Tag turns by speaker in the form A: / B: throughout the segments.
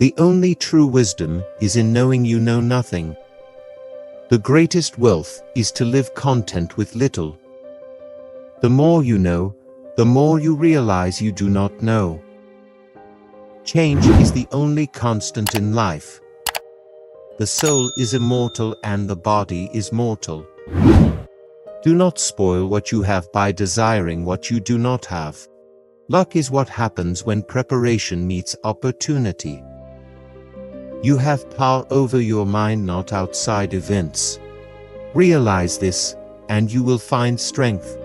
A: The only true wisdom is in knowing you know nothing. The greatest wealth is to live content with little. The more you know, the more you realize you do not know. Change is the only constant in life. The soul is immortal and the body is mortal. Do not spoil what you have by desiring what you do not have. Luck is what happens when preparation meets opportunity. You have power over your mind, not outside events. Realize this, and you will find strength.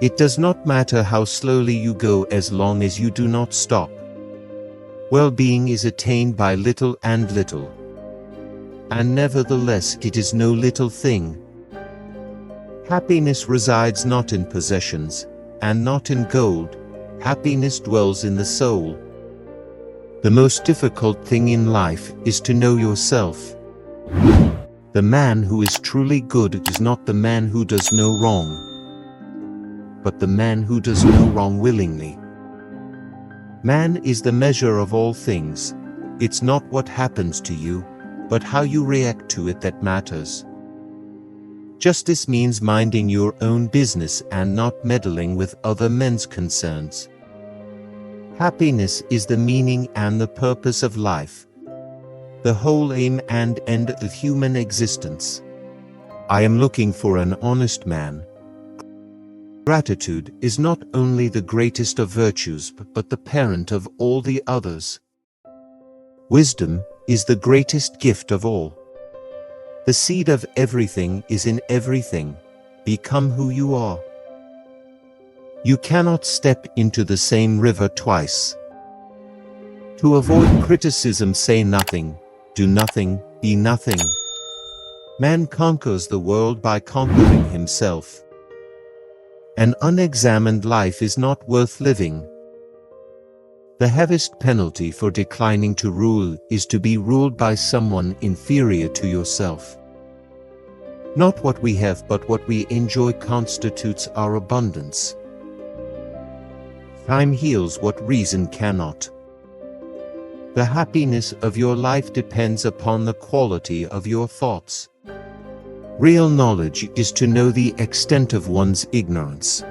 A: It does not matter how slowly you go as long as you do not stop. Well-being is attained by little and little. And nevertheless it is no little thing. Happiness resides not in possessions, and not in gold. Happiness dwells in the soul. The most difficult thing in life is to know yourself. The man who is truly good is not the man who does no wrong, but the man who does no wrong willingly. Man is the measure of all things. It's not what happens to you, but how you react to it that matters. Justice means minding your own business and not meddling with other men's concerns. Happiness is the meaning and the purpose of life, the whole aim and end of human existence. I am looking for an honest man. Gratitude is not only the greatest of virtues, but the parent of all the others. Wisdom is the greatest gift of all. The seed of everything is in everything. Become who you are. You cannot step into the same river twice. To avoid criticism, say nothing, do nothing, be nothing. Man conquers the world by conquering himself. An unexamined life is not worth living. The heaviest penalty for declining to rule is to be ruled by someone inferior to yourself. Not what we have, but what we enjoy constitutes our abundance. Time heals what reason cannot. The happiness of your life depends upon the quality of your thoughts. Real knowledge is to know the extent of one's ignorance.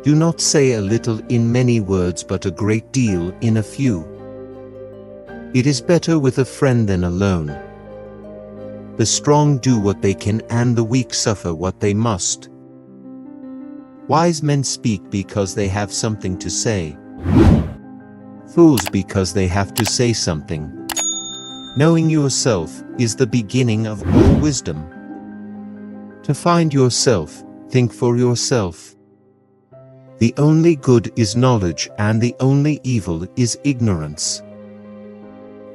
A: Do not say a little in many words, but a great deal in a few. It is better with a friend than alone. The strong do what they can and the weak suffer what they must. Wise men speak because they have something to say. Fools because they have to say something. Knowing yourself is the beginning of all wisdom. To find yourself, think for yourself. The only good is knowledge, and the only evil is ignorance.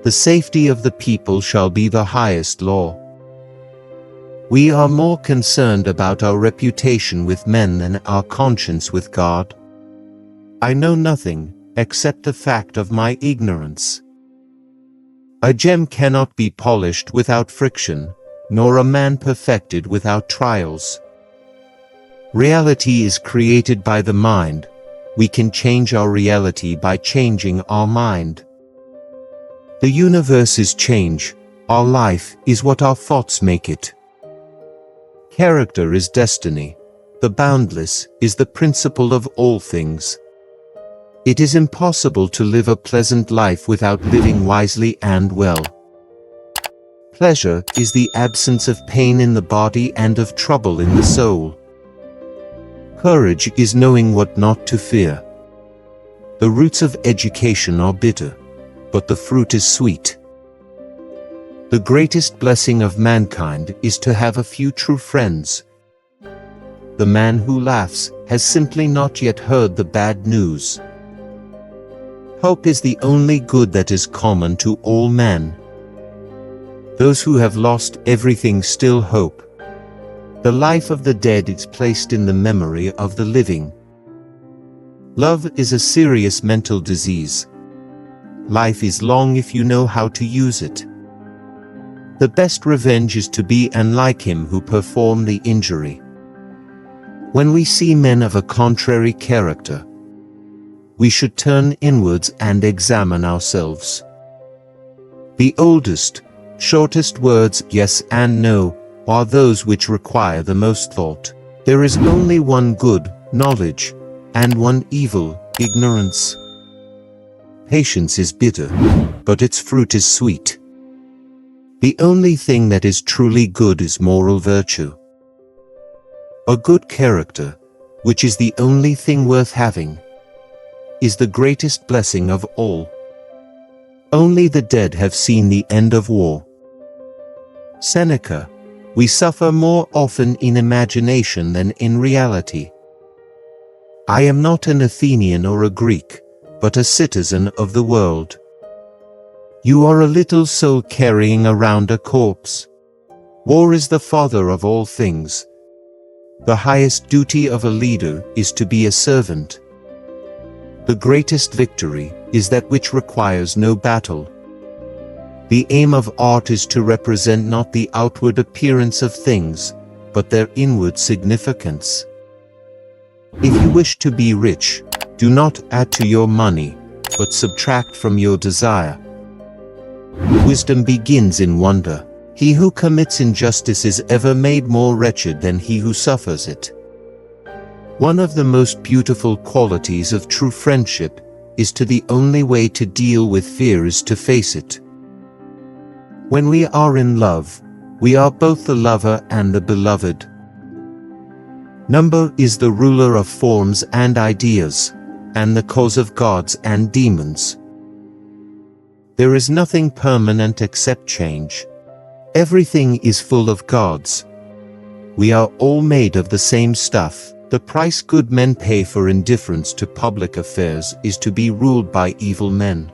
A: The safety of the people shall be the highest law. We are more concerned about our reputation with men than our conscience with God. I know nothing, except the fact of my ignorance. A gem cannot be polished without friction, nor a man perfected without trials. Reality is created by the mind. We can change our reality by changing our mind. The universe is change. Our life is what our thoughts make it. Character is destiny. The boundless is the principle of all things. It is impossible to live a pleasant life without living wisely and well. Pleasure is the absence of pain in the body and of trouble in the soul. Courage is knowing what not to fear. The roots of education are bitter, but the fruit is sweet. The greatest blessing of mankind is to have a few true friends. The man who laughs has simply not yet heard the bad news. Hope is the only good that is common to all men. Those who have lost everything still hope. The life of the dead is placed in the memory of the living. Love is a serious mental disease. Life is long if you know how to use it. The best revenge is to be unlike him who performed the injury. When we see men of a contrary character, we should turn inwards and examine ourselves. The oldest, shortest words, yes and no, are those which require the most thought. There is only one good, knowledge, and one evil, ignorance. Patience is bitter, but its fruit is sweet. The only thing that is truly good is moral virtue. A good character, which is the only thing worth having, is the greatest blessing of all. Only the dead have seen the end of war. Seneca, we suffer more often in imagination than in reality. I am not an Athenian or a Greek, but a citizen of the world. You are a little soul carrying around a corpse. War is the father of all things. The highest duty of a leader is to be a servant. The greatest victory is that which requires no battle. The aim of art is to represent not the outward appearance of things, but their inward significance. If you wish to be rich, do not add to your money, but subtract from your desire. Wisdom begins in wonder. He who commits injustice is ever made more wretched than he who suffers it. One of the most beautiful qualities of true friendship is to the only way to deal with fear is to face it. When we are in love, we are both the lover and the beloved. Number is the ruler of forms and ideas, and the cause of gods and demons. There is nothing permanent except change. Everything is full of gods. We are all made of the same stuff. The price good men pay for indifference to public affairs is to be ruled by evil men.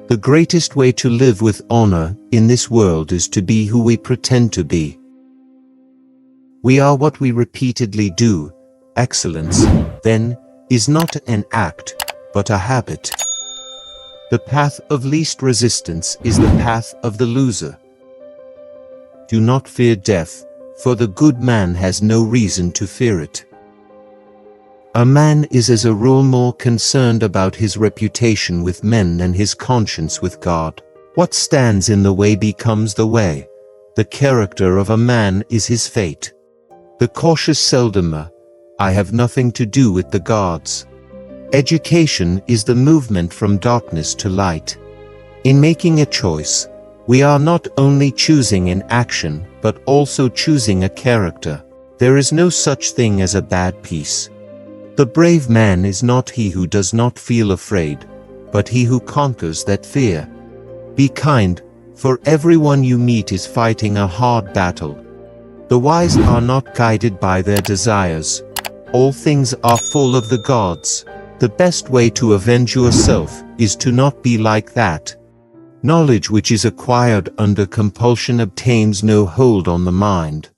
A: The greatest way to live with honor in this world is to be who we pretend to be. We are what we repeatedly do. Excellence, then, is not an act, but a habit. The path of least resistance is the path of the loser. Do not fear death, for the good man has no reason to fear it. A man is as a rule more concerned about his reputation with men than his conscience with God. What stands in the way becomes the way. The character of a man is his fate. The cautious seldomer, I have nothing to do with the gods. Education is the movement from darkness to light. In making a choice, we are not only choosing an action, but also choosing a character. There is no such thing as a bad peace. The brave man is not he who does not feel afraid, but he who conquers that fear. Be kind, for everyone you meet is fighting a hard battle. The wise are not guided by their desires. All things are full of the gods. The best way to avenge yourself is to not be like that. Knowledge which is acquired under compulsion obtains no hold on the mind.